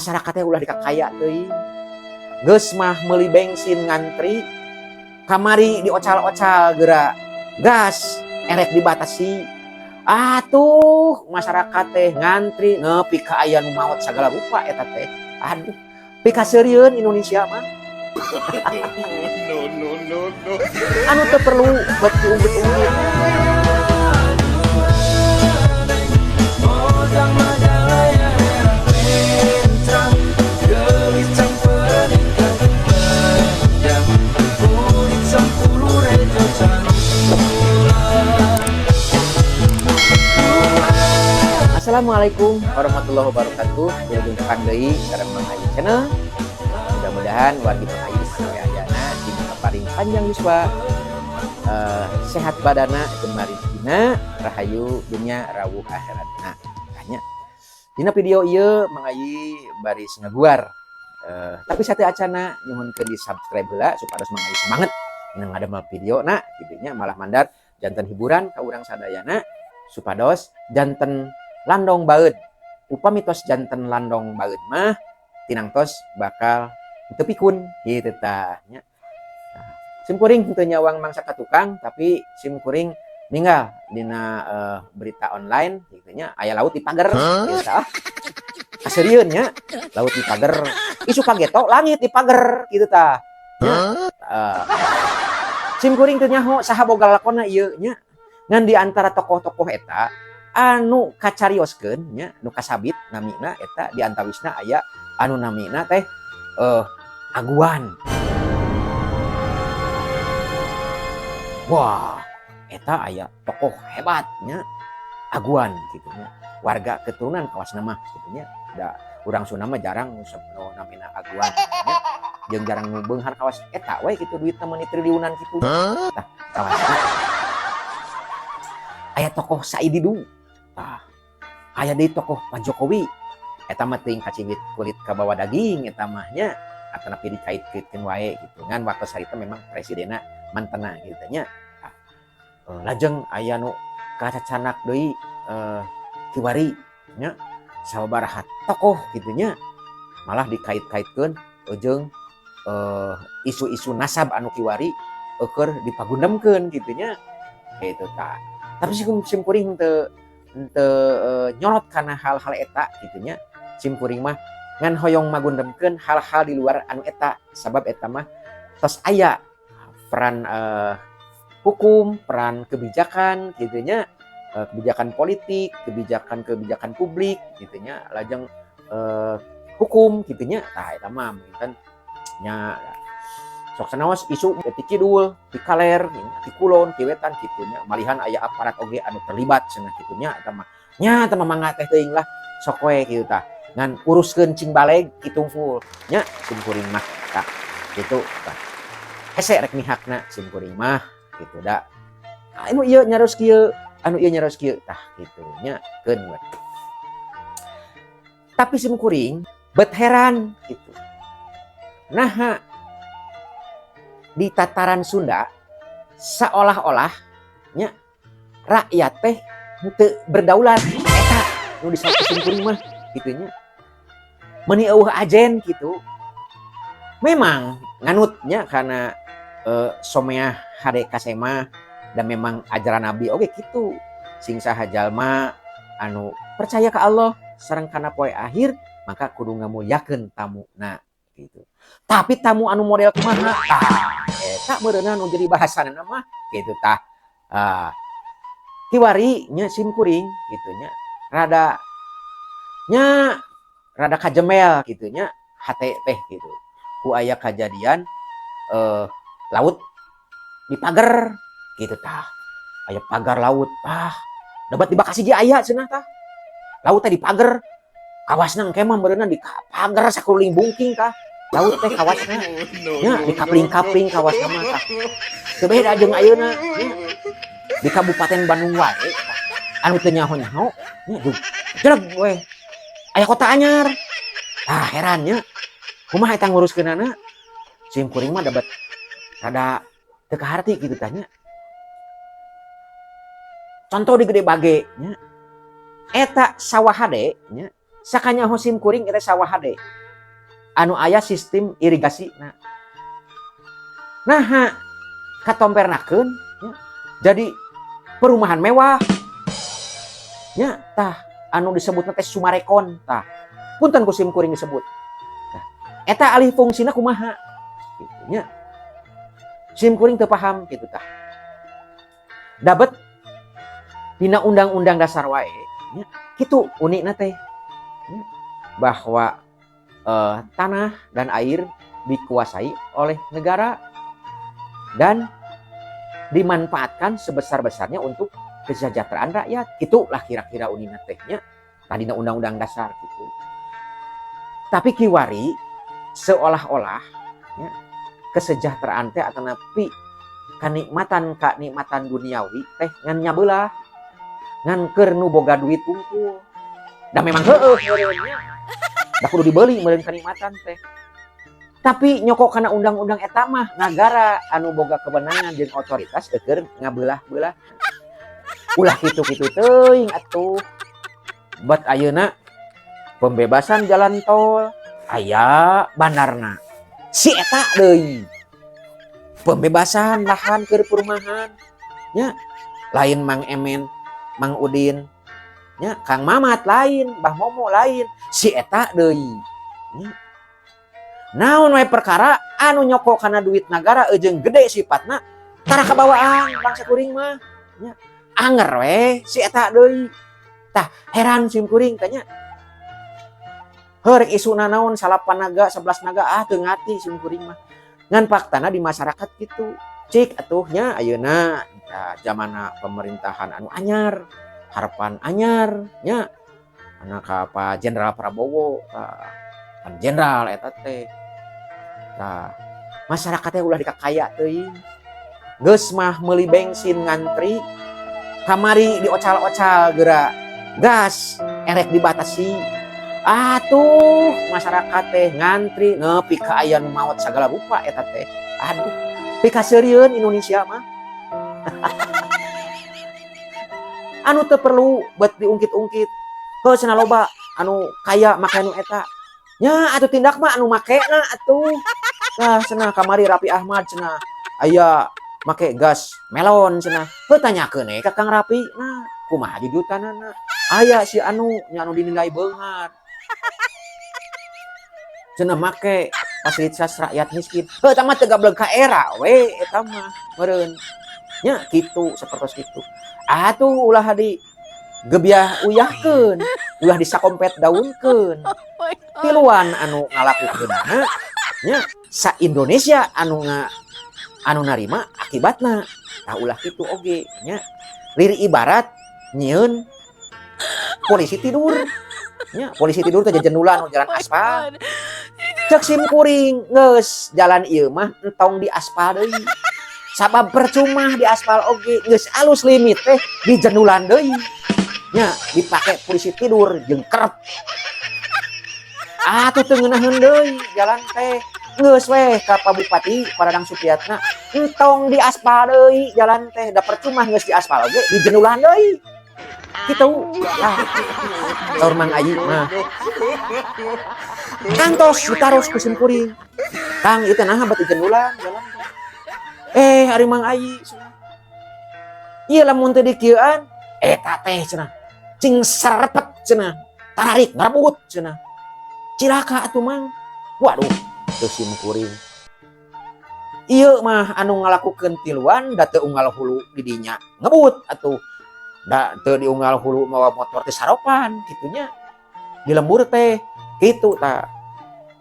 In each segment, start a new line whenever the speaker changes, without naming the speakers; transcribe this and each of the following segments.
Masyarakatnya ulah dikakaya teuing. Geus mah meuli bensin ngantri, kamari diocal-ocal geura gas erek dibatasi. Atuh masyarakat teh ngantri nepi ka aya nu maot sagala rupa eta teh. Aduh, pikaseureun Indonesia mah. No. Anu teu perlu buat diungkit-ungkit. Assalamualaikum warahmatullahi wabarakatuh. Berjumpa deui sareng Mang Ayi Channel. Mudah-mudahan wargi Mang Ayi sareayana dina paring panjang yuswa, sehat badana jeung rezekina, rahayu dunya rawuh akhiratna. Tanya. Dina video ieu Mang Ayi baris ngaguar. Tapi sate acana nyuhunkeun di-subscribe heula supados Mang Ayi semangat dina ngadamel video na kitu nya malah mandar janten hiburan ka urang sadayana supados janten landong baeud. Upami tos janten landong baeud mah tinangtos bakal teu pikun kitu tah nya. Simkuring teu nyawang mangsa ka tukang tapi simkuring ninggal dina berita online kitu nya aya laut di pager kitu tah. Aseureun nya laut di pager. Isu kageto langit di pager kitu tah. Simkuring teu nyaho saha boga lakonna ieu nya. Ngan di antara tokoh-tokoh eta anu kacarioskeun nya nu kasabit namina eta di antawisna aya anu namina teh Aguan. Wah, eta aya tokoh hebatnya Aguan gitu nya. Warga keturunan kawas nama gitu nya. Da urang Sunda mah jarang nu namina Aguan nya. Jeung jarang nu beunghar kawas eta we kitu duitna meuni triliunan kitu. Tah, kawasna aya tokoh Saididu. Aya deui tokoh Pak Jokowi eta mah teuing kacibit kulit ka bawah daging eta mah nya atanapi dikait-kaitkeun wae gitu ngan waktu sarita memang presidenna mantena gitu nya. Lajeng aya nu kacacanak deui Kiwari nya sababaraha tokoh gitu nya malah dikait-kaitkeun jeung isu-isu nasab anu Kiwari keur dipagundamkeun gitu nya gitu tah. Tapi simkuring teu nyorot karena hal-hal eta gitunya. Simkuring mah ngan hoyong magundemkeun hal-hal di luar anu eta sabab eta mah tos aya peran hukum, peran kebijakan gitunya, kebijakan politik, kebijakan publik gitunya, lajeng hukum gitunya. Tah eta mah mungkin nya sok sanaos isu ti kidul, ti kaler, ti kulon, ti wetan kitunya. Malihan aya aparat oge anu terlibat cenah kitunya eta mah. Nya teh mangga teh teuing lah sok we kitu tah. Ngan uruskeun cing baleg kitu full. Nya simkuring mah tah kitu tah. Hese rek mihakna simkuring mah kitu da. Anu ieu nyaros kieu, anu ieu nyaros kieu tah kitu nya keun we. Tapi simkuring bet heran gitu. Nah, di tataran Sunda seolah-olah nya rakyat teh teu berdaulat eta nu disebut simkuring mah kitu nya. Meuni eueuh ajen gitu. Memang nganutnya karena someah hade kasema dan memang ajaran Nabi oge kitu. Sing saha jalma anu percaya ka Allah sareng kana poe akhir maka kudu ngamulyakeun tamuna gitu. Tapi tamu anu model kumaha? Eta meureunna nu jadi bahasanna mah gitu tah. Kiwari nya simkuring gitu nya rada kajemel gitu nya hate teh gitu. Ku aya kajadian laut di pager gitu tah. Aya pagar laut. Dapat di Bakasi ge aya cenah tah. Laut teh di pager. Kawasna engke mah meureunna di pager sakuling bungking tah. Laut teh kawasna nya di kapling-kapling kawasna mah tah. Teu beda jeung ayeuna di Kabupaten Bandung wae anu teu nyaho-nyaho nya jeleg we aya kota anyar. Heran nya kumaha eta nguruskeunana. Simkuring mah dapat rada teu kaharti kitu tah nya. Contoh di Gede Bage nya eta sawah hade nya sakanya sim kuring eta sawah hade anu aya sistem irigasi nah katompernakeun ya. Jadi perumahan mewah nya tah anu disebutna teh Sumarekon tah punten ku sim kuring disebut tah eta alih fungsina kumaha gitu nya sim kuring teu paham gitu tah dabet dina undang-undang dasar wae nya kitu unikna teh ya. Bahwa tanah dan air dikuasai oleh negara dan dimanfaatkan sebesar-besarnya untuk kesejahteraan rakyat. Itulah kira-kira unina tehnya tadina undang-undang dasar gitu. Tapi kiwari seolah-olah ya, kesejahteraan teh atau napi kanikmatan duniawi teh ngan nyabelah ngan keur nu boga duit tungkul. Da memang heueuh meureunnya. Da kudu dibeli meureun kanikmatan teh. Tapi nyokok kana undang-undang eta mah nagara anu boga kewenangan jeung otoritas keur ngabelah-belah. Ulah kitu-kitu teuing atuh. Bet ayeuna pembebasan jalan tol, aya bandarna. Si eta deui. Pembebasan lahan keur perumahan. Nya, lain Mang Emen, Mang Udin, nya Kang Mamat lain, Mbah Momo lain, si eta deui. Naon wae perkara anu nyokok kana duit negara jeung gede sifatna tara kabawaan bangsa kuring mah nya anger we si eta deui tah heran sim kuring tanya heurek isuna naon 8 naga 11 naga teu ngati sim kuring mah ngan faktana di masyarakat kitu cik atuh nya ayeuna zamana pemerintahan anu anyar harapan anyar nya anak apa Jenderal Prabowo pan jenderal eta teh. Nah, masyarakatnya ulah dikakaya teuing. Geus mah meuli bensin ngantri, kamari diocal-ocal geura gas erek dibatasi. Atuh masyarakat teh ngantri nepi ka aya nu maot sagala rupa eta teh. Aduh, pikaseurieun Indonesia mah. Anu teu perlu buat diungkit-ungkit. Heuh cenah loba anu kaya make anu eta. Nya atuh tindak mah anu makena atuh. Nah cenah kamari Rapi Ahmad cenah aya make gas melon cenah. Heuh tanyakeun ka Kang Rapi. Nah, kumaha jujutanana? Aya si anu nya anu dinilai beunghar. Cenah make fasilitas rakyat miskin. Heuh eta mah teu gablek ka era we eta mah meureun. Nya kitu sapertos kitu. Atuh ulah di gebiah uyahkeun, ulah disakompet daunkeun. Tiluan anu ngalakukeunna nya sa Indonesia anu narima akibatna. Tah ulah kitu oge nya. Lir ibarat nyieun polisi tidur. Nya polisi tidur teh jenulan jalan aspal. Cek sim kuring geus jalan ieu mah entong di aspal deui. Sabab percuma di aspal oge geus alus limit teh di jenulan deui. Nya dipake polisi tidur jeung kerep. Atuh teu ngeunaheun deui jalan teh geus weh ka Pak Bupati Paradang Supriyatna entong di aspal deui jalan teh da percuma geus di aspal oge di jenulan deui. Kitu. Saur Mang Ayi mah. Kantos ditaros ku sim kuring. Kang ieu teh naha bati jenulan jalan teh. Ari Mang Ayi cenah. Ieu lamun teu dikieuan eta teh cenah. Cing serepet cenah. Tarik ngabut cenah. Cilaka atuh Mang. Waduh, teu sim kuring. Ieu mah anu ngalakukeun tiluan da teu unggal hulu di dinya. Ngebut atuh. Da teu diunggal hulu mawa motor teh saropan kitunya. Di lembur teh kitu tah.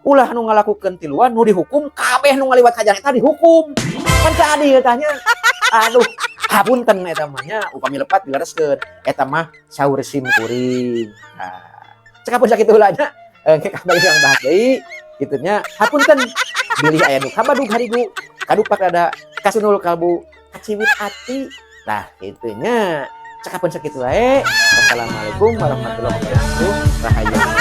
Ulah anu ngalakukeun tiluan nu dihukum kabeh nu ngaliwat ka jalan eta dihukum. Kan teu adil tah nya. Aduh, hapunten eta mah nya upami lepat dilereskeun. Eta mah saur sim kuring. Nah, cek apunten sakitu heula nya. Engke kabeh yang bahas deui kitu nya. Hapunten bilih aya nu kabadug harigu. Kadupak rada kasunul kalbu kaciwit ati. Tah kitu nya. Cek apunten sakitu wae. Wassalamualaikum warahmatullahi wabarakatuh. Rahayu.